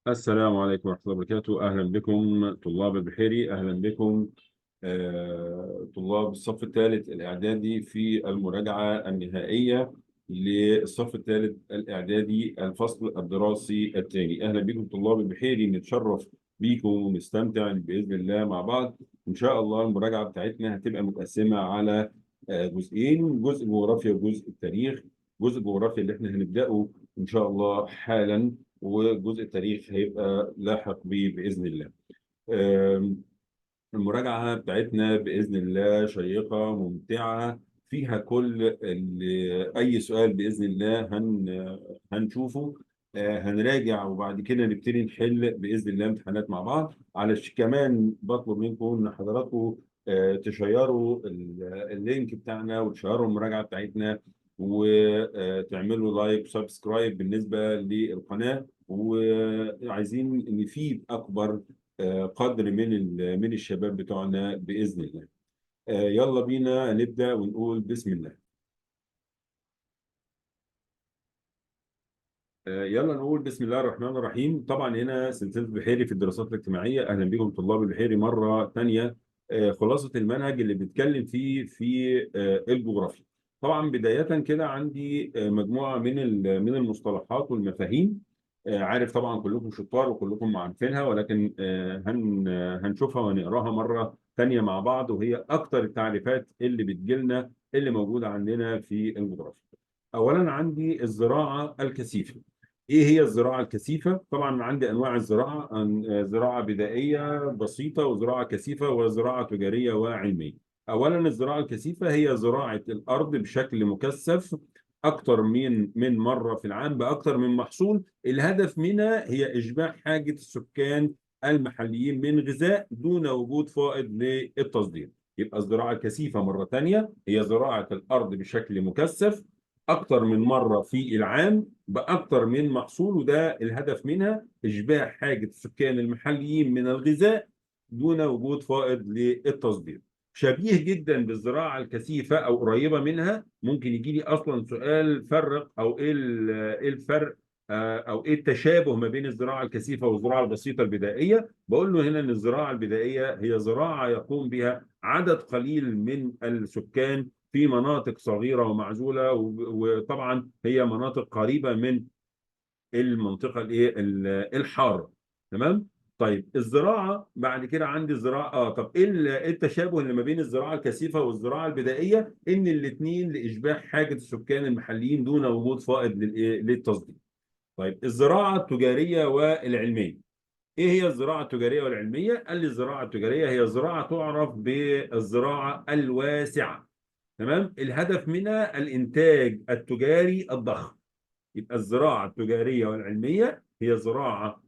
السلام عليكم ورحمة الله وبركاته. أهلا بكم طلاب البحيري، أهلا بكم طلاب الصف الثالث الإعدادي في المراجعة النهائية للصف الثالث الإعدادي الفصل الدراسي الثاني. أهلا بكم طلاب البحيري، نتشرف بيكم ونستمتع بإذن الله مع بعض. إن شاء الله المراجعة بتاعتنا هتبقى متقسمة على جزئين، جزء جغرافيا وجزء التاريخ. جزء الجغرافيا اللي احنا هنبدأه إن شاء الله حالا، وجزء التاريخ هيبقى لاحق بيه بإذن الله. آم، المراجعة بتاعتنا بإذن الله شيقة ممتعة، فيها كل أي سؤال بإذن الله هنشوفه، هنراجع وبعد كده نبتدي نحل بإذن الله امتحانات مع بعض. كمان بطلب منكم إن حضراتكم تشيروا اللينك بتاعنا وتشيروا المراجعة بتاعتنا، وتعملوا لايك وسبسكرايب بالنسبة للقناة، وعايزين نفيد أكبر قدر من الشباب بتوعنا بإذن الله. يلا بينا نبدأ ونقول بسم الله. يلا نقول بسم الله الرحمن الرحيم. طبعا هنا سلسلة البحيري في الدراسات الاجتماعية. أهلا بكم طلاب البحيري مرة ثانية. خلاصة المنهج اللي بنتكلم فيه في الجغرافيا. طبعا بداية كده عندي مجموعة من المصطلحات والمفاهيم. عارف طبعا كلكم شطار وكلكم عارفينها، ولكن هنشوفها ونقراها مرة ثانية مع بعض، وهي أكتر التعريفات اللي بتجيلنا اللي موجودة عندنا في الجغرافيا. أولا عندي الزراعة الكثيفة. ايه هي الزراعه الكثيفه؟ طبعا عندي انواع الزراعه، زراعه بدائيه بسيطه، وزراعه كثيفه، وزراعه تجاريه وعلميه. اولا الزراعه الكثيفه هي زراعه الارض بشكل مكثف اكثر من مره في العام باكثر من محصول. الهدف منها هي اشباع حاجه السكان المحليين من غذاء دون وجود فائض للتصدير. يبقى الزراعه الكثيفه مره ثانيه هي زراعه الارض بشكل مكثف اكثر من مره في العام باكثر من محصول، وده الهدف منها اشباع حاجه السكان المحليين من الغذاء دون وجود فائض للتصدير. شبيه جدا بالزراعه الكثيفه او قريبه منها. ممكن يجي لي اصلا سؤال فرق او إيه الفرق، او ايه التشابه ما بين الزراعه الكثيفه والزراعه البسيطه البدائيه. بقول له هنا ان الزراعه البدائيه هي زراعه يقوم بها عدد قليل من السكان في مناطق صغيرة ومعزولة، وطبعا هي مناطق قريبة من المنطقة الحارة. تمام. طيب الزراعة بعد كده عندي الزراعة طب إيه التشابه اللي ما بين الزراعة الكثيفة والزراعة البدائية؟ ان الاثنين لإشباع حاجة السكان المحليين دون وجود فائض للتصدير. طيب الزراعة التجارية والعلمية. ايه هي الزراعة التجارية والعلمية؟ قال لي الزراعة التجارية هي زراعة تعرف بالزراعة الواسعة. تمام. الهدف منها الإنتاج التجاري الضخم. يبقى الزراعة التجارية والعلمية هي زراعة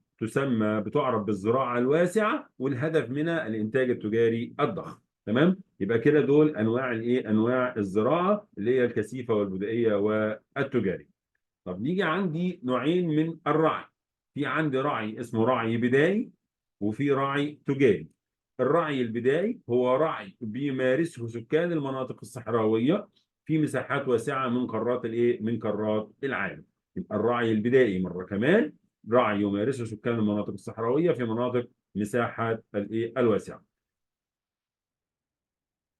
بتعرف بالزراعة الواسعة، والهدف منها الإنتاج التجاري الضخم. تمام. يبقى كده دول أنواع الزراعة اللي هي الكثيفة والبدائية والتجارية. طب نيجي عندي نوعين من الرعي. في عندي رعي اسمه رعي بدائي، وفي رعي تجاري. الرعي البدائي هو رعي بيمارسه سكان المناطق الصحراوية في مساحات واسعة من قارات العالم. يبقى الرعي البدائي مرة كمان رعي يمارسه سكان المناطق الصحراوية في مناطق مساحات الواسعة.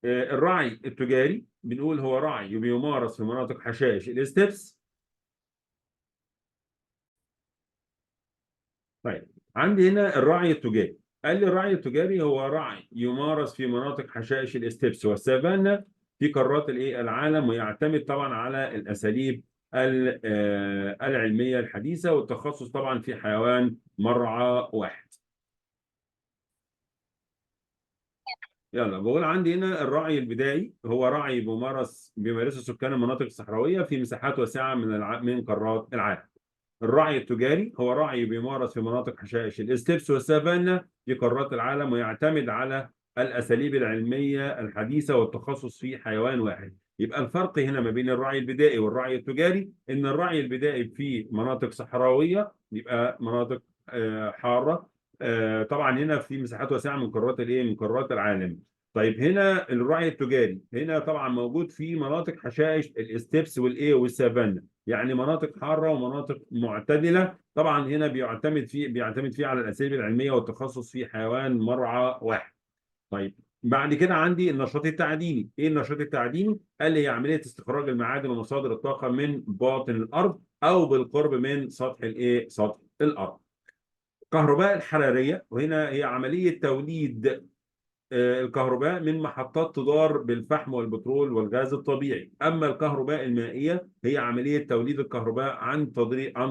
الرعي التجاري بنقول هو رعي بيمارس في مناطق حشائش الاستبس. طيب عندي هنا الرعي التجاري. قال لي الرعي التجاري هو رعي يمارس في مناطق حشائش الاستبس والسافانا في قارات العالم، ويعتمد طبعا على الاساليب العلميه الحديثه، والتخصص طبعا في حيوان مرعى واحد. يلا بقول عندي هنا الرعي البدائي هو رعي بيمارسه سكان المناطق الصحراويه في مساحات واسعه من قارات العالم. الرعي التجاري هو رعي بيمارس في مناطق حشائش الاستبس والسافانا في قارات العالم، ويعتمد على الأساليب العلمية الحديثة والتخصص في حيوان واحد. يبقى الفرق هنا ما بين الرعي البدائي والرعي التجاري إن الرعي البدائي في مناطق صحراوية، يبقى مناطق حارة. طبعا هنا في مساحات واسعة من قارات من قارات العالم. طيب هنا الراعي التجاري هنا طبعا موجود في مناطق حشائش الاستبس والايه والسافانا، يعني مناطق حاره ومناطق معتدله. طبعا هنا بيعتمد فيه على الاساليب العلميه والتخصص في حيوان مرعى واحد. طيب بعد كده عندي النشاط التعديني. ايه النشاط التعديني؟ قال لي هي عمليه استخراج المعادن ومصادر الطاقه من باطن الارض او بالقرب من سطح الايه؟ سطح الارض. الكهرباء الحراريه، وهنا هي عمليه توليد الكهرباء من محطات تدار بالفحم والبترول والغاز الطبيعي. اما الكهرباء المائيه هي عمليه توليد الكهرباء عن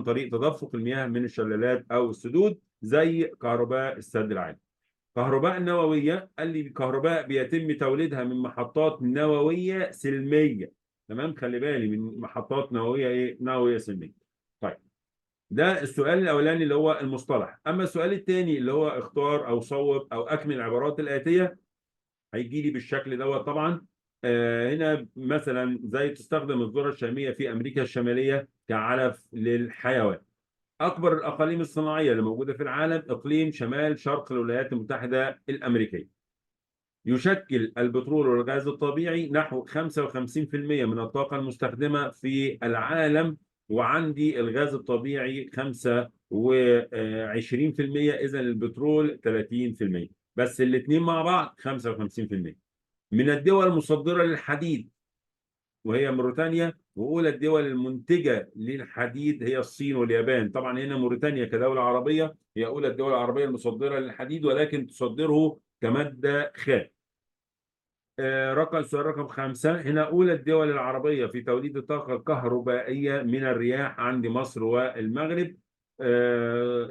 طريق تدفق المياه من الشلالات او السدود، زي كهرباء السد العالي. كهرباء نوويه قال لي الكهرباء بيتم توليدها من محطات نوويه سلميه. تمام، خلي بالي من محطات نوويه ايه؟ نوويه سلميه. طيب ده السؤال الاولاني اللي هو المصطلح. اما السؤال الثاني اللي هو اختار او صوب او اكمل العبارات الاتيه، هيجي لي بالشكل دوت طبعا. هنا مثلا زي تستخدم الذره الشاميه في امريكا الشماليه كعلف للحيوان. اكبر الاقاليم الصناعيه اللي موجوده في العالم اقليم شمال شرق الولايات المتحده الامريكيه. يشكل البترول والغاز الطبيعي نحو 55% من الطاقه المستخدمه في العالم، وعندي الغاز الطبيعي 25%، اذا البترول 30%، بس الاثنين مع بعض 55%. من الدول المصدرة للحديد وهي موريتانيا، وأولى الدول المنتجة للحديد هي الصين واليابان. طبعا هنا موريتانيا كدولة عربية هي أولى الدول العربية المصدرة للحديد، ولكن تصدره كمادة خام. سؤال رقم 5. هنا أولى الدول العربية في توليد الطاقة الكهربائية من الرياح عند مصر والمغرب.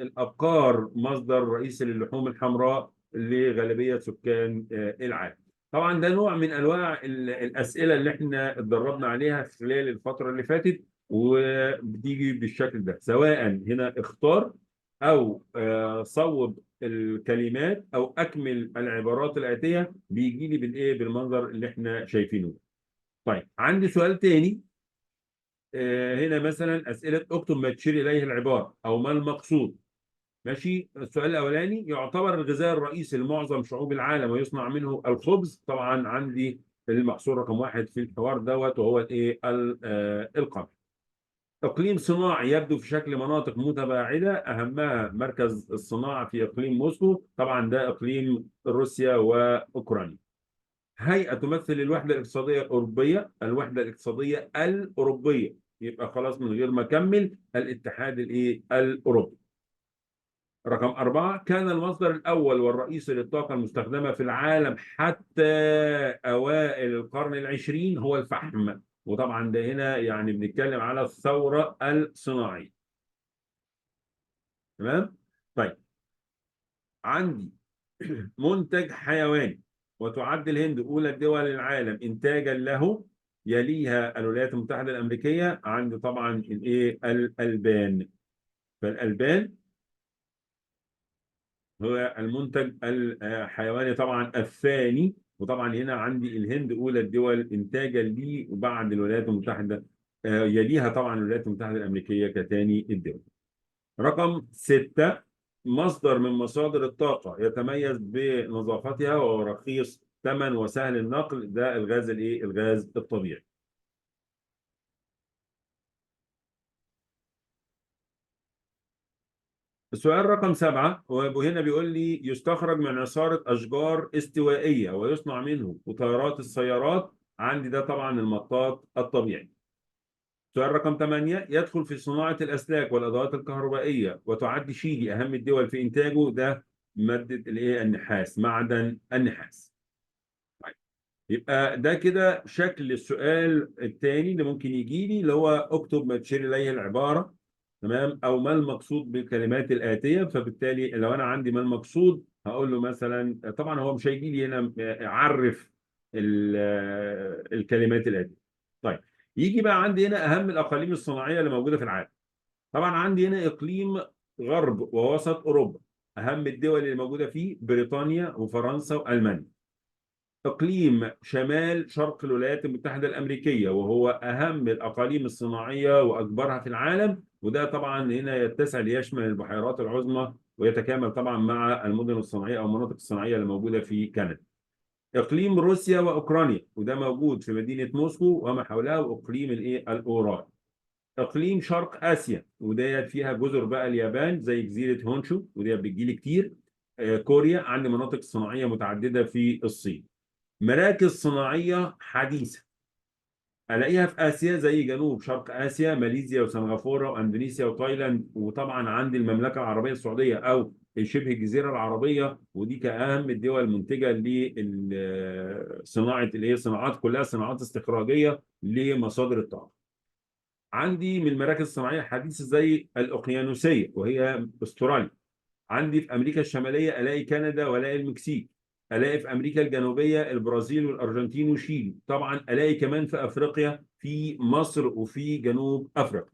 الأبقار مصدر رئيسي للحوم الحمراء لغالبية سكان العالم. طبعا ده نوع من أنواع الأسئلة اللي احنا اتدربنا عليها خلال الفترة اللي فاتت، وبتيجي بالشكل ده، سواء هنا اختار أو صوب الكلمات او اكمل العبارات الاتيه، بيجي لي بالايه؟ بالمنظر اللي احنا شايفينه. طيب عندي سؤال تاني. هنا مثلا اسئله اكتب ما تشير اليه العباره او ما المقصود. ماشي. السؤال الاولاني: يعتبر الغذاء الرئيسي لمعظم شعوب العالم ويصنع منه الخبز. طبعا عندي المحصول رقم واحد في الحوار دوت، وهو الايه؟ القمح. إقليم صناعي يبدو في شكل مناطق متباعدة، أهمها مركز الصناعة في إقليم موسكو. طبعا ده إقليم روسيا وأوكرانيا. هيئة تمثل الوحدة الاقتصادية الأوروبية. الوحدة الاقتصادية الأوروبية، يبقى خلاص من غير ما أكمل، الاتحاد الإيه؟ الأوروبي. رقم 4. كان المصدر الأول والرئيسي للطاقة المستخدمة في العالم حتى أوائل القرن العشرين هو الفحم. وطبعا ده هنا يعني بنتكلم على الثورة الصناعية. تمام. طيب عندي منتج حيواني، وتعد الهند أولى دول العالم إنتاجا له، يليها الولايات المتحدة الأمريكية. عندي طبعا الإيه؟ الألبان. فالألبان هو المنتج الحيواني طبعا الثاني. وطبعا هنا عندي الهند أولى الدول إنتاجا ليه، وبعد الولايات المتحدة يليها طبعا الولايات المتحدة الأمريكية كثاني الدول. رقم 6. مصدر من مصادر الطاقة يتميز بنظافتها وهو رخيص ثمن وسهل النقل، ده الغاز الايه؟ الغاز الطبيعي. السؤال رقم 7، وهنا بيقول لي يستخرج من عصارة أشجار استوائية ويصنع منه وطيارات السيارات. عندي ده طبعا المطاط الطبيعي. سؤال رقم 8، يدخل في صناعة الأسلاك والأدوات الكهربائية، وتعد شيلي أهم الدول في إنتاجه. ده مادة الإيه؟ النحاس، معدن النحاس. يبقى ده كده شكل السؤال الثاني اللي ممكن يجي لي، اللي هو اكتب ما تشير اليه العباره. تمام، او ما المقصود بالكلمات الاتيه. فبالتالي لو انا عندي ما المقصود، هقول له مثلا، طبعا هو مش هيجي لي هنا عرف الكلمات الاتيه. طيب يجي بقى عندي هنا اهم الاقاليم الصناعيه اللي موجوده في العالم. طبعا عندي هنا اقليم غرب ووسط اوروبا، اهم الدول اللي موجوده فيه بريطانيا وفرنسا والمانيا. إقليم شمال شرق الولايات المتحدة الأمريكية، وهو أهم الأقاليم الصناعية وأكبرها في العالم. وده طبعا هنا يتسع ليشمل البحيرات العظمى، ويتكامل طبعا مع المدن الصناعية أو المناطق الصناعية اللي موجودة في كندا. اقليم روسيا واوكرانيا، وده موجود في مدينه موسكو وما حولها، واقليم الايه الاورال. اقليم شرق اسيا، وديت فيها جزر بقى اليابان زي جزيره هونشو، وديت بتجيلي كتير. كوريا، عندي مناطق صناعيه متعدده في الصين. مراكز صناعيه حديثه الاقيها في اسيا زي جنوب شرق اسيا، ماليزيا وسنغافوره واندونيسيا وتايلاند، وطبعا عندي المملكه العربيه السعوديه او شبه الجزيره العربيه، ودي كاهم الدول المنتجه لصناعه اللي هي صناعات كلها صناعات استخراجيه لمصادر الطاقه. عندي من المراكز الصناعيه الحديثه زي الاوقيانوسيه وهي استراليا. عندي في امريكا الشماليه الاقي كندا والاقي المكسيك. الاقي في امريكا الجنوبيه البرازيل والارجنتين وشيلي. طبعا الاقي كمان في افريقيا في مصر وفي جنوب افريقيا.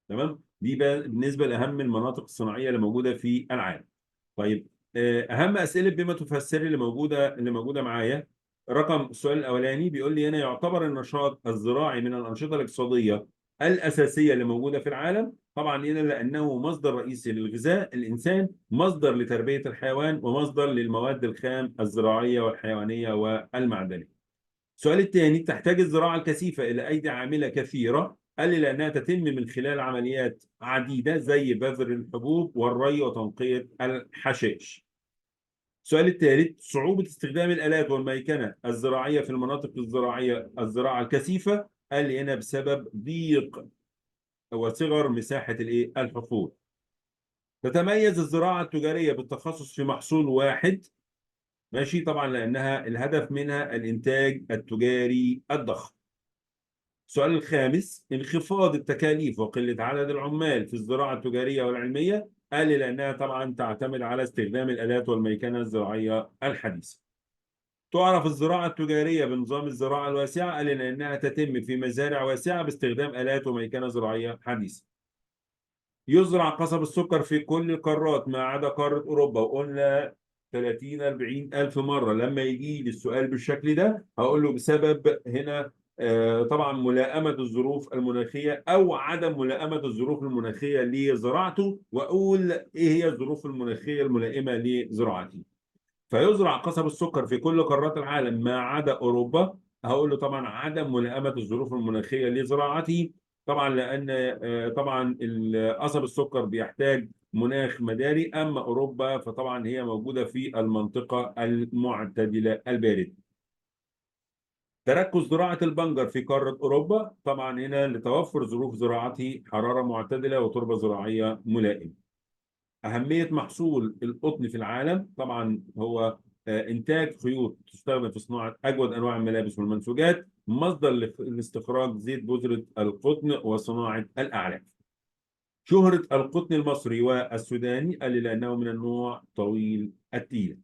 تمام، دي بقى بالنسبه لاهم المناطق الصناعيه اللي موجوده في العالم. طيب، اهم اسئله بما تفسري اللي موجوده معايا. رقم السؤال الاولاني بيقول لي هنا: يعتبر النشاط الزراعي من الانشطه الاقتصاديه الاساسيه اللي موجوده في العالم. طبعا هنا لانه مصدر رئيسي للغذاء الانسان، مصدر لتربيه الحيوان، ومصدر للمواد الخام الزراعيه والحيوانيه والمعدنيه. السؤال الثاني: تحتاج الزراعة الكثيفة إلى أيدي عاملة كثيرة. قال لي لأنها تتم من خلال عمليات عديدة زي بذر الحبوب والري وتنقية الحشائش. السؤال الثالث: صعوبة استخدام الآلات والميكنة الزراعية في المناطق الزراعية الزراعة الكثيفة. قال لي هنا بسبب ضيق وصغر مساحة الحقول. تتميز الزراعة التجارية بالتخصص في محصول واحد. ماشي، طبعا لأنها الهدف منها الإنتاج التجاري الضخم. السؤال الخامس: انخفاض التكاليف وقلة عدد العمال في الزراعة التجارية والعلمية. قال لي لأنها طبعا تعتمد على استخدام الآلات والميكنة الزراعية الحديثة. تعرف الزراعة التجارية بنظام الزراعة الواسعة. قال لي لأنها تتم في مزارع واسعة باستخدام آلات وميكنة زراعية حديثة. يزرع قصب السكر في كل القارات ما عدا قارة أوروبا، وقلنا 30 40 ألف مرة. لما يجي لي السؤال بالشكل ده هقول له بسبب هنا طبعا ملائمة الظروف المناخية أو عدم ملائمة الظروف المناخية لزراعته، وأقول إيه هي الظروف المناخية الملائمة لزراعته. فيزرع قصب السكر في كل قارات العالم ما عدا أوروبا. هقول له طبعا عدم ملائمة الظروف المناخية لزراعته. طبعا لأن طبعا قصب السكر بيحتاج مناخ مداري، أما أوروبا فطبعا هي موجودة في المنطقة المعتدلة الباردة. تركز زراعة البنجر في قارة أوروبا، طبعا هنا لتوفر ظروف زراعته حرارة معتدلة وتربة زراعية ملائمة. أهمية محصول القطن في العالم، طبعا هو إنتاج خيوط تستخدم في صناعة أجود أنواع الملابس والمنسوجات، مصدر لاستخراج زيت بذرة القطن وصناعة الأعلاف. شهرة القطن المصري والسوداني قال لي لأنه من النوع طويل التيلة.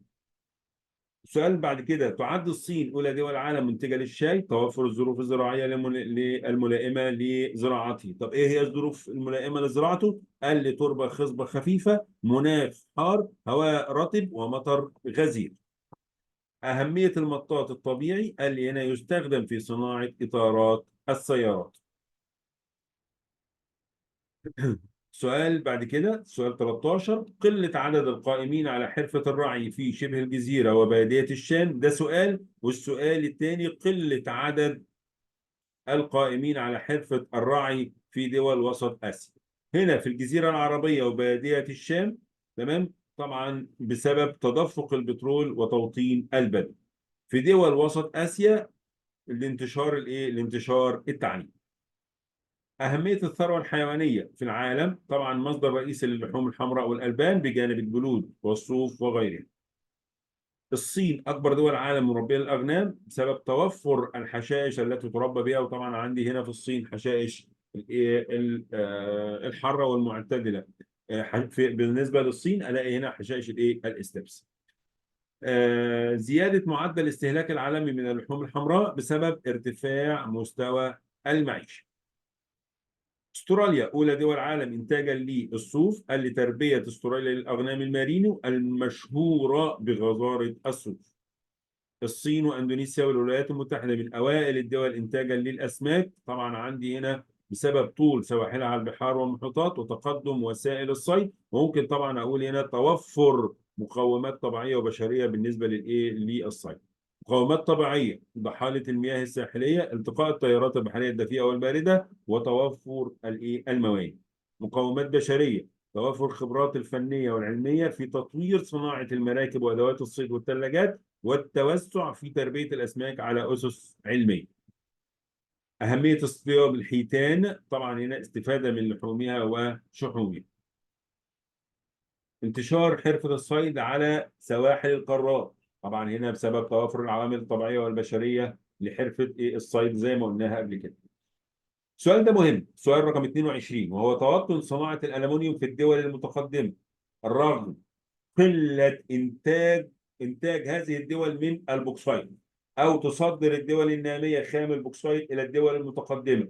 السؤال بعد كده: تعد الصين أولى دول العالم منتجة للشاي. توفر الظروف الزراعية الملائمة لزراعته. طب إيه هي الظروف الملائمة لزراعته؟ قال لي تربة خصبة خفيفة، مناخ حار، هواء رطب، ومطر غزير. أهمية المطاط الطبيعي، قال لي هنا يستخدم في صناعة إطارات السيارات. سؤال بعد كده، سؤال 13: قلة عدد القائمين على حرفة الرعي في شبه الجزيرة وبادية الشام. ده سؤال، والسؤال الثاني قلة عدد القائمين على حرفة الرعي في دول وسط آسيا. هنا في الجزيرة العربية وبادية الشام، تمام، طبعا بسبب تدفق البترول وتوطين البدو. في دول وسط آسيا الانتشار التعليم. أهمية الثروة الحيوانية في العالم، طبعا مصدر رئيسي للحوم الحمراء والألبان بجانب الجلود والصوف وغيرها. الصين أكبر دول العالم مربية للأغنام بسبب توفر الحشائش التي تربى بها، وطبعا عندي هنا في الصين حشائش الحارة والمعتدلة. بالنسبة للصين ألاقي هنا حشائش الاستبس. زيادة معدل الاستهلاك العالمي من اللحوم الحمراء بسبب ارتفاع مستوى المعيشة. استراليا اولى دول العالم انتاجا للصوف. قال لي تربيه استراليا للاغنام المارينو المشهوره بغزاره الصوف. الصين واندونيسيا والولايات المتحده من اوائل الدول انتاجا للاسماك. طبعا عندي هنا بسبب طول سواحلها على البحار والمحيطات وتقدم وسائل الصيد. وممكن طبعا اقول هنا توفر مقومات طبيعيه وبشريه بالنسبه للصيد. مقومات طبيعية ضحالة المياه الساحلية، التقاء التيارات البحرية الدافئة والباردة، وتوفر الموانئ. مقومات بشرية، توفر الخبرات الفنية والعلمية في تطوير صناعة المراكب وأدوات الصيد والثلاجات، والتوسع في تربية الأسماك على أسس علمية. أهمية اصطياد الحيتان، طبعا هنا استفادة من لحومها وشحومها. انتشار حرفة الصيد على سواحل القارات، طبعا هنا بسبب توافر العوامل الطبيعية والبشرية لحرفة الصيد زي ما قلناها قبل كده. السؤال ده مهم، سؤال رقم 22، وهو توطن صناعة الألمنيوم في الدول المتقدمة الرغم قلة إنتاج هذه الدول من البوكسايت، أو تصدر الدول النامية خام البوكسايت إلى الدول المتقدمة.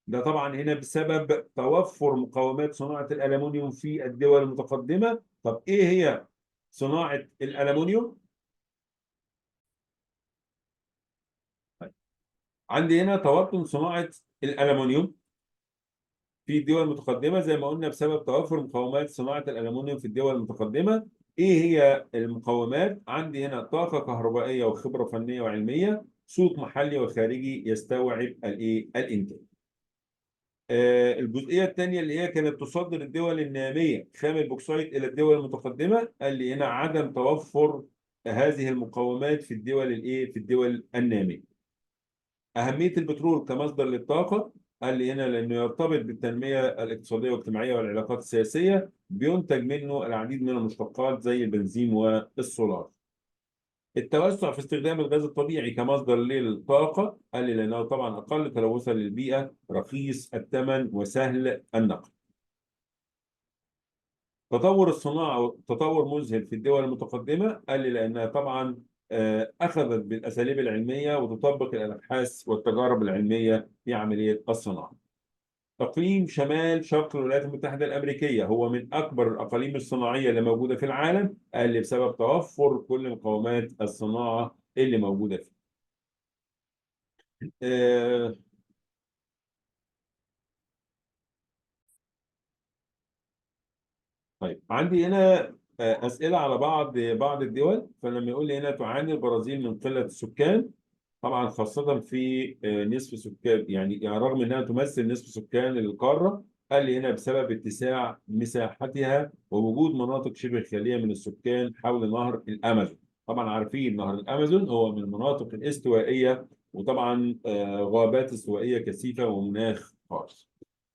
ده طبعا هنا بسبب توفر مقومات صناعة الألمنيوم في الدول المتقدمة. طب إيه هي صناعة الألمنيوم؟ طيب. عندي هنا توطن صناعة الألمنيوم في الدول المتقدمة زي ما قلنا بسبب توفر مقومات صناعة الألمنيوم في الدول المتقدمة. إيه هي المقومات؟ عندي هنا طاقة كهربائية وخبرة فنية وعلمية، سوق محلي وخارجي يستوعب الإنتاج. الجزئيه الثانيه اللي هي كانت تصدر الدول الناميه خام البوكسايت الى الدول المتقدمه، قال لي هنا عدم توفر هذه المقومات في الدول في الدول الناميه. اهميه البترول كمصدر للطاقه، قال لي هنا لانه يرتبط بالتنميه الاقتصاديه والاجتماعيه والعلاقات السياسيه، بينتج منه العديد من المشتقات زي البنزين والسولار. التوسع في استخدام الغاز الطبيعي كمصدر للطاقة، قال لي لأنه طبعا أقل تلوثا للبيئة، رخيص الثمن، وسهل النقل. تطور الصناعة تطور مذهل في الدول المتقدمة، قال لي لأنها طبعا أخذت بالأساليب العلمية وتطبق الأبحاث والتجارب العلمية في عملية الصناعة. إقليم شمال شرق الولايات المتحدة الأمريكية هو من أكبر الأقاليم الصناعية اللي موجودة في العالم، قال لي بسبب توفر كل مقومات الصناعة اللي موجودة فيه. آه، طيب عندي هنا أسئلة على بعض الدول. فلما يقول لي هنا تعاني البرازيل من قلة السكان، طبعا خاصة في نصف سكان، يعني رغم انها تمثل نصف سكان القارة، قال لي هنا بسبب اتساع مساحتها ووجود مناطق شبه خالية من السكان حول نهر الامازون. طبعا عارفين نهر الامازون هو من المناطق الاستوائية، وطبعا غابات استوائية كثيفة ومناخ خاص.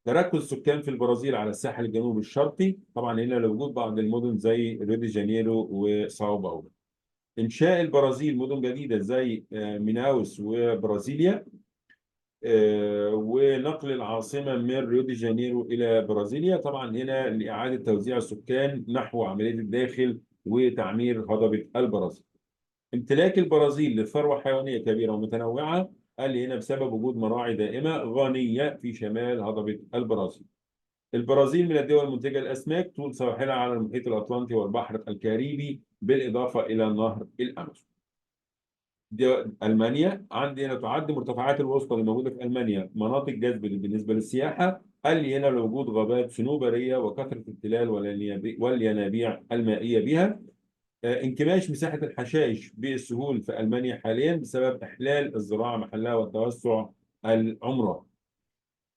تركز السكان في البرازيل على الساحل الجنوبي الشرقي، طبعا هنا لوجود بعض المدن زي ريو دي جانيرو وساو باولو. إنشاء البرازيل مدن جديدة زي ميناوس وبرازيليا، ونقل العاصمة من ريو دي جانيرو إلى برازيليا، طبعا هنا لإعادة توزيع السكان نحو عملية الداخل وتعمير هضبة البرازيل. امتلاك البرازيل لثروة حيوانية كبيرة ومتنوعة، قال لي هنا بسبب وجود مراعي دائمة غنية في شمال هضبة البرازيل. البرازيل من الدول المنتجة الأسماك، طول سواحلها على المحيط الأطلنطي والبحر الكاريبي، بالإضافة إلى نهر الأمازون. ألمانيا، عندي هنا تعد مرتفعات الوسطى اللي موجودة في ألمانيا مناطق جذب بالنسبة للسياحة، قال لي هنا لوجود غابات صنوبرية وكثرة التلال والينابيع المائية بها. انكماش مساحة الحشائش بالسهول في ألمانيا حاليا بسبب إحلال الزراعة محلها والتوسع العمراني.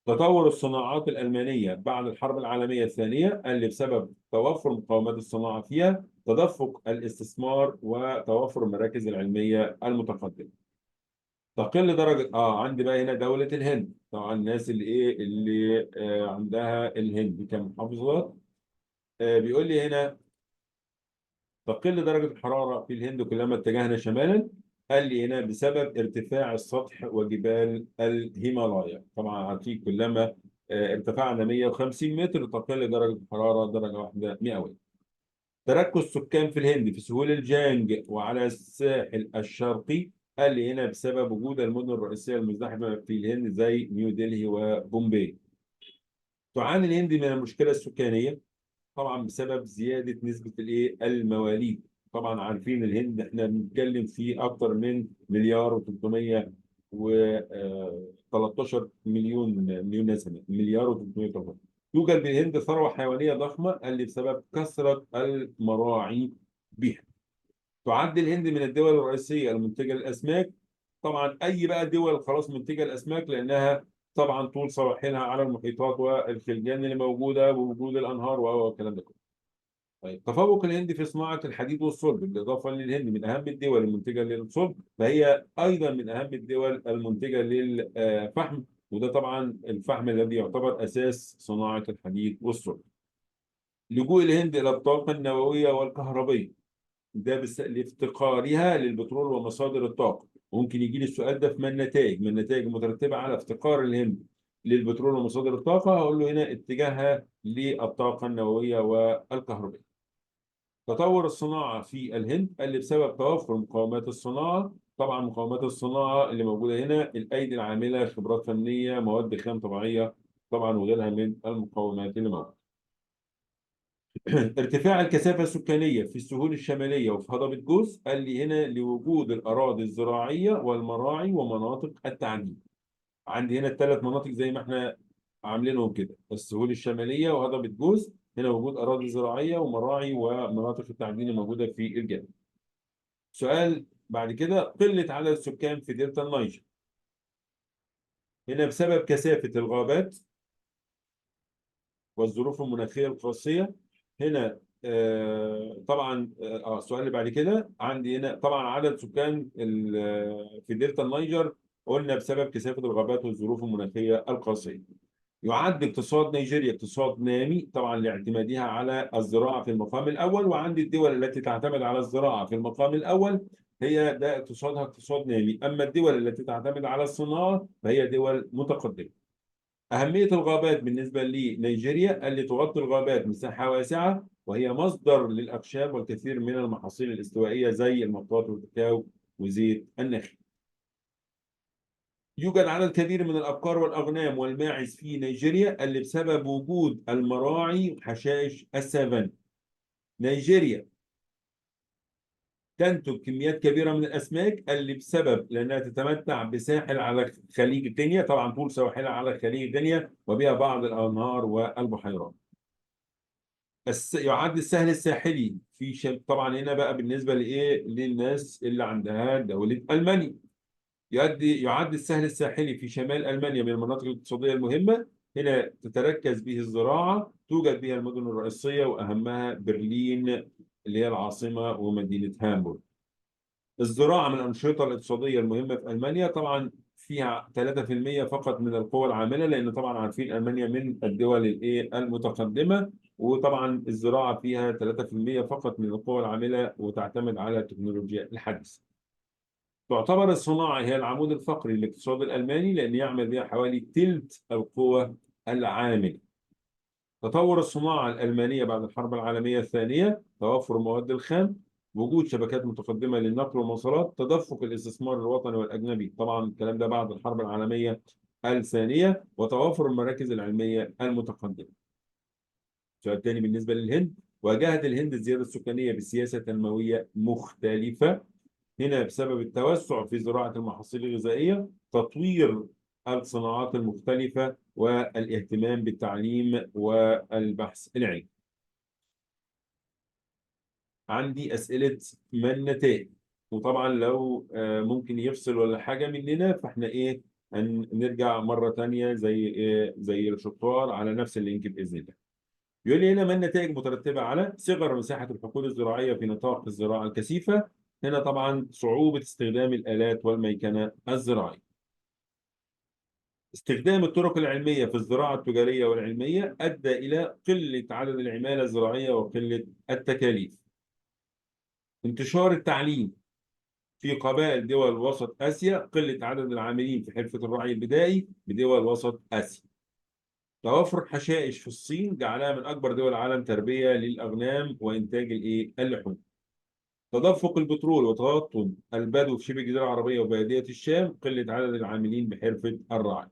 تطور الصناعات الألمانية بعد الحرب العالمية الثانية، قال لي بسبب توفر مقومات الصناعة فيها، تدفق الاستثمار، وتوفر المراكز العلمية المتقدمة. تقل درجة عندي بقى هنا دولة الهند، طبعا الناس اللي عندها الهند كمحافظات. بيقول لي هنا تقل درجة الحرارة في الهند كلما اتجهنا شمالا، قال لي هنا بسبب ارتفاع السطح وجبال الهيمالايا. طبعا عارفين كلما ارتفعنا 150 متر تقل درجة الحرارة درجة واحدة مئوية. تركز سكان في الهند في سهول الجانج وعلى الساحل الشرقي، قال لي هنا بسبب وجود المدن الرئيسية المزدحمة في الهند زي نيو دلهي وبومبي. تعاني الهند من المشكلة السكانية، طبعا بسبب زياده نسبه المواليد. طبعا عارفين الهند احنا بنتكلم في اكثر من مليار و300 و 13 مليون نسمه، مليار و300. يوجد بالهند ثروه حيوانيه ضخمه، قال لي بسبب كثره المراعي بها. تعد الهند من الدول الرئيسيه المنتجه للاسماك. طبعا اي بقى دول خلاص منتجه للاسماك، لانها طبعا طول سواحلها على المحيطات والخليجان اللي موجوده ووجود الانهار والكلام ده كله. طيب، تفوق الهند في صناعه الحديد والصلب، بالاضافه للهند من اهم الدول المنتجه للصلب، فهي ايضا من اهم الدول المنتجه للفحم. وده طبعا الفحم الذي يعتبر اساس صناعه الحديد والصلب. لجوء الهند الى الطاقه النوويه والكهربيه، ده لافتقارها للبترول ومصادر الطاقه. ممكن يجي لي السؤال ده في ما النتائج، ما النتائج المترتبه على افتقار الهند للبترول ومصادر الطاقه، هقول له هنا اتجاهها للطاقه النوويه والكهربائيه. تطور الصناعه في الهند قال لي بسبب توفر مقومات الصناعه. طبعا مقومات الصناعه اللي موجوده هنا الايدي العامله، خبرات فنيه، مواد خام طبيعيه، طبعا وغيرها من المقومات اللي موجوده. ارتفاع الكثافة السكانية في السهول الشمالية وفي هضبة جوز، قال لي هنا لوجود الأراضي الزراعية والمراعي ومناطق التعدين. عندي هنا الثلاث مناطق زي ما احنا عاملينهم كده، السهول الشمالية وهضبة جوز، هنا وجود أراضي زراعية ومراعي ومناطق التعدين الموجودة في الجنوب. سؤال بعد كده، قلة عدد السكان في دلتا النيجر، هنا بسبب كثافة الغابات والظروف المناخيه القاسيه. هنا طبعا السؤال اللي بعد كده عندي هنا طبعا عدد سكان في دلتا النيجر، قلنا بسبب كثافه الغابات والظروف المناخيه القاسيه. يعد اقتصاد نيجيريا اقتصاد نامي، طبعا لاعتمادها على الزراعه في المقام الاول، وعندي الدول التي تعتمد على الزراعه في المقام الاول هي ده اقتصادها اقتصاد نامي. اما الدول التي تعتمد على الصناعه فهي دول متقدمه. أهمية الغابات بالنسبة لنيجيريا، اللي تغطي الغابات مساحة واسعة، وهي مصدر للأخشاب والكثير من المحاصيل الاستوائية زي المطاط والكاكاو وزيت النخيل. يوجد عدد كبير من الأبقار والأغنام والماعز في نيجيريا، اللي بسبب وجود المراعي حشائش السافانا. نيجيريا تنتج كميات كبيرة من الأسماك، اللي بسبب لأنها تتمتع بساحل على خليج غينيا، طبعا طول سواحلها على خليج غينيا وبها بعض الأنهار والبحيرات. يعد السهل الساحلي في طبعا هنا بقى بالنسبه لايه للناس اللي عندها دوله المانيا. يعد السهل الساحلي في شمال المانيا من المناطق الاقتصاديه المهمه. هنا تتركز به الزراعه، توجد بها المدن الرئيسيه واهمها برلين اللي هي العاصمه ومدينه هامبورغ. الزراعه من الانشطه الاقتصاديه المهمه في المانيا، طبعا فيها 3% فقط من القوى العامله، لان طبعا عارفين المانيا من الدول الايه المتقدمه، وطبعا الزراعه فيها 3% فقط من القوى العامله وتعتمد على التكنولوجيا الحديثه. تعتبر الصناعه هي العمود الفقري للاقتصاد الالماني، لان يعمل بها حوالي ثلث القوى العامله. تطور الصناعة الألمانية بعد الحرب العالمية الثانية، توفر المواد الخام، وجود شبكات متقدمة للنقل والمواصلات، تدفق الاستثمار الوطني والأجنبي، طبعا الكلام ده بعد الحرب العالمية الثانية، وتوافر المراكز العلمية المتقدمة. السؤال الثاني بالنسبة للهند، واجهت الهند الزيادة السكانية بسياسة تنموية مختلفة، هنا بسبب التوسع في زراعة المحاصيل الغذائية، تطوير الصناعات المختلفة، والاهتمام بالتعليم والبحث العلمي. عندي أسئلة ما النتائج، وطبعا لو ممكن يفصل ولا حاجة مننا فاحنا ايه نرجع مرة تانية زي إيه زي الشطار على نفس اللينك بإذن الله. يقول لي هنا ما النتائج المترتبة على صغر مساحة الحقول الزراعية في نطاق الزراعة الكثيفة. هنا طبعا صعوبة استخدام الآلات والميكنة الزراعية. استخدام الطرق العلمية في الزراعة التجارية والعلمية أدى إلى قلة عدد العمالة الزراعية وقلة التكاليف. انتشار التعليم في قبائل دول وسط آسيا، قلة عدد العاملين في حرفة الرعي البدائي بدول وسط آسيا. توفر حشائش في الصين جعلها من أكبر دول العالم تربية للأغنام وإنتاج اللحوم. تدفق البترول وتوطن البدو في شبه الجزيرة العربية وبادية الشام، قلة عدد العاملين بحرفة الرعي.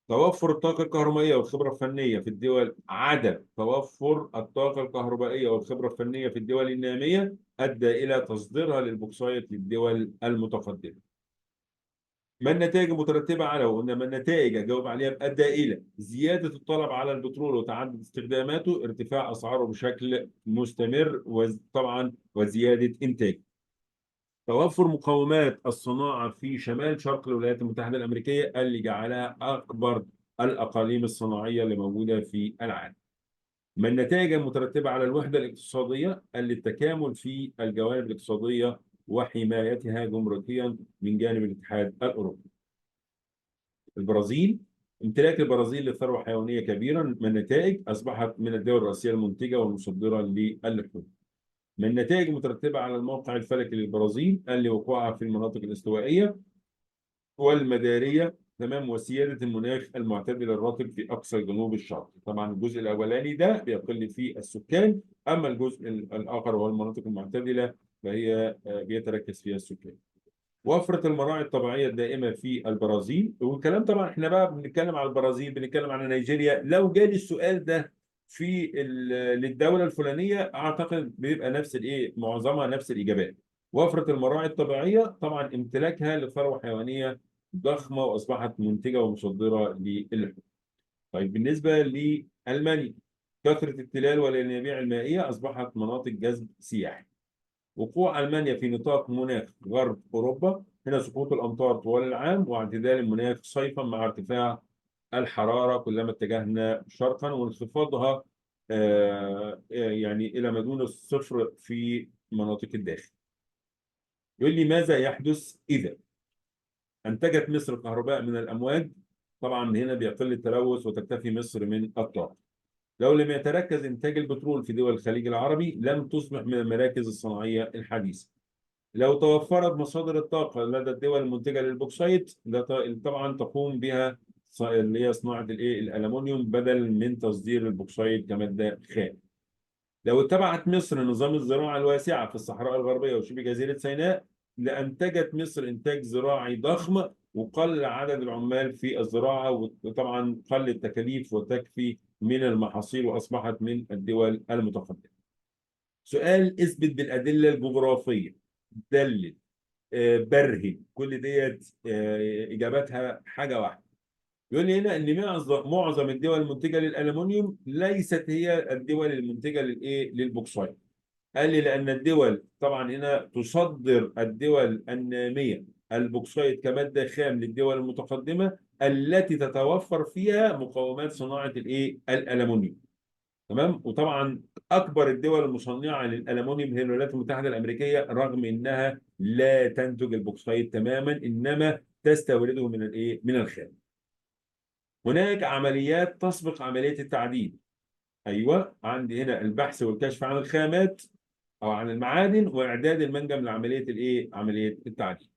توفر الطاقة الكهربائية والخبرة الفنية في الدول، عدم توفر الطاقة الكهربائية والخبرة الفنية في الدول النامية أدى إلى تصديرها للبوكسايت للدول المتقدمة. ما النتائج المترتبة على، وقلنا ما النتائج أجاوب عليها أدى إلى زيادة الطلب على البترول وتعدد استخداماته، ارتفاع أسعاره بشكل مستمر، وطبعا وزيادة إنتاجه. توفر مقومات الصناعة في شمال شرق الولايات المتحدة الأمريكية اللي جعلها أكبر الأقاليم الصناعية اللي موجودة في العالم. ما النتائج المترتبة على الوحدة الاقتصادية؟ قال التكامل في الجوانب الاقتصادية وحمايتها جمركيا من جانب الاتحاد الأوروبي. البرازيل، امتلاك البرازيل لثروة حيوانية كبيرة. من النتائج أصبحت من الدول الرئيسية المنتجة والمصدرة للحوم. من النتائج المترتبة على الموقع الفلكي للبرازيل قال لوقوعها في المناطق الاستوائية والمدارية، تمام، وسيادة المناخ المعتدل الرطب في أقصى الجنوب الشرقي. طبعا الجزء الأولاني ده بيقل فيه السكان، أما الجزء الآخر وهو المناطق المعتدلة فهي بيتركز فيها السكان. وفرة المراعي الطبيعية الدائمة في البرازيل. والكلام طبعا احنا بقى بنتكلم على البرازيل، بنتكلم على نيجيريا. لو جالي السؤال ده في للدولة الفلانية اعتقد بيبقى نفس الايه، معظمها نفس الإجابات. وفرة المراعي الطبيعية، طبعا امتلاكها لثروة حيوانية ضخمة وأصبحت منتجة ومصدرة للحوم. طيب بالنسبة لألمانيا، كثرة التلال والينابيع المائية أصبحت مناطق جذب سياحي. وقوع ألمانيا في نطاق مناخ غرب أوروبا، هنا سقوط الأمطار طوال العام واعتدال المناخ صيفا مع ارتفاع الحرارة كلما اتجهنا شرقا وانخفاضها يعني إلى ما دون الصفر في مناطق الداخل. يقول لي ماذا يحدث إذا أنتجت مصر كهرباء من الأمواج؟ طبعا هنا بيقل التلوث وتكتفي مصر من الطاقة. لو لم يتركز إنتاج البترول في دول الخليج العربي لم تصبح من المراكز الصناعية الحديثة. لو توفرت مصادر الطاقة لدى الدول المنتجة للبوكسايت طبعا تقوم بها اللي هي صناعة الايه الألمنيوم بدل من تصدير البوكسايت كمادة خام. لو اتبعت مصر نظام الزراعة الواسعة في الصحراء الغربية وشبه جزيرة سيناء لأنتجت مصر إنتاج زراعي ضخم وقل عدد العمال في الزراعة، وطبعا قل التكاليف وتكفي من المحاصيل وأصبحت من الدول المتقدمة. سؤال اثبت بالأدلة الجغرافية، دلل، برهن، كل ديت اجاباتها حاجه واحده. يقول لي هنا ان معظم الدول المنتجه للالومنيوم ليست هي الدول المنتجه للايه للبوكسايت. قال لي لان الدول طبعا هنا تصدر الدول الناميه البوكسايت كماده خام للدول المتقدمه التي تتوفر فيها مقومات صناعه الايه الالومنيوم، تمام. وطبعا اكبر الدول المصنعه للالومنيوم هي الولايات المتحده الامريكيه، رغم انها لا تنتج البوكسايت تماما انما تستورده من الايه من الخارج. هناك عمليات تسبق عمليه التعدين. ايوه، عندي هنا البحث والكشف عن الخامات او عن المعادن واعداد المنجم لعمليه الايه عمليه التعدين.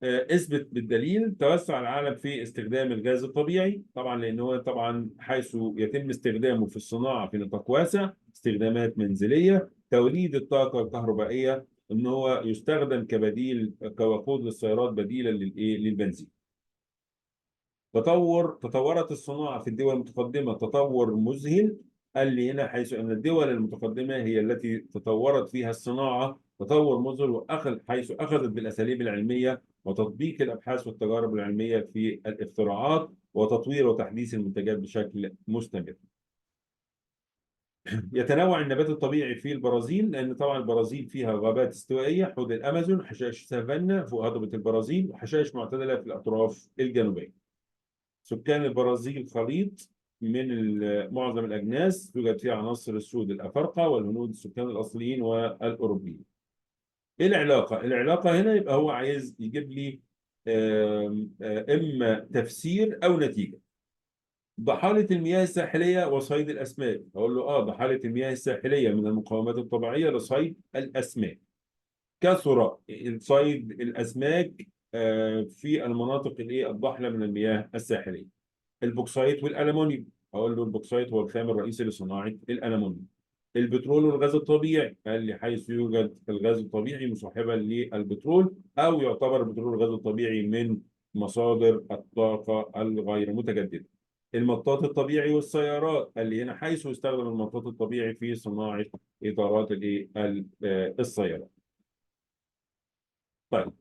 اثبت بالدليل توسع العالم في استخدام الغاز الطبيعي، طبعا لان هو طبعا حيث يتم استخدامه في الصناعه في نطاق واسع، استخدامات منزليه، توليد الطاقه الكهربائيه، ان هو يستخدم كبديل كوقود للسيارات بديلا للايه للبنزين. تطورت الصناعه في الدول المتقدمه تطور مذهل. قال لي هنا حيث ان الدول المتقدمه هي التي تطورت فيها الصناعه تطور مذهل، حيث اخذت بالاساليب العلميه وتطبيق الابحاث والتجارب العلميه في الاختراعات وتطوير وتحديث المنتجات بشكل مستمر. يتنوع النبات الطبيعي في البرازيل لان طبعا البرازيل فيها غابات استوائيه، حوض الامازون، حشائش سافانا فوق هضبه البرازيل، وحشائش معتدله في الاطراف الجنوبيه. سكان البرازيل خليط من معظم الأجناس، توجد فيها عناصر السود الأفارقة والهنود السكان الأصليين والأوروبيين. إيه العلاقة؟ العلاقة هنا يبقى هو عايز يجيب لي إما تفسير أو نتيجة. ضحالة المياه الساحلية وصيد الأسماك. أقول له ضحالة المياه الساحلية من المقومات الطبيعية لصيد الأسماك. كثر صيد الأسماك في المناطق الضحلة من المياه الساحلية. البوكسايت والألمونيوم. أقول له البوكسايت هو الخام الرئيسي لصناعة الألمونيوم. البترول والغاز الطبيعي. قال لي حيث يوجد الغاز الطبيعي مصاحبا للبترول أو يعتبر البترول والغاز الطبيعي من مصادر الطاقة الغير متجددة. المطاط الطبيعي والسيارات. قال لي هنا حيث يستخدم المطاط الطبيعي في صناعة إطارات السيارات. طيب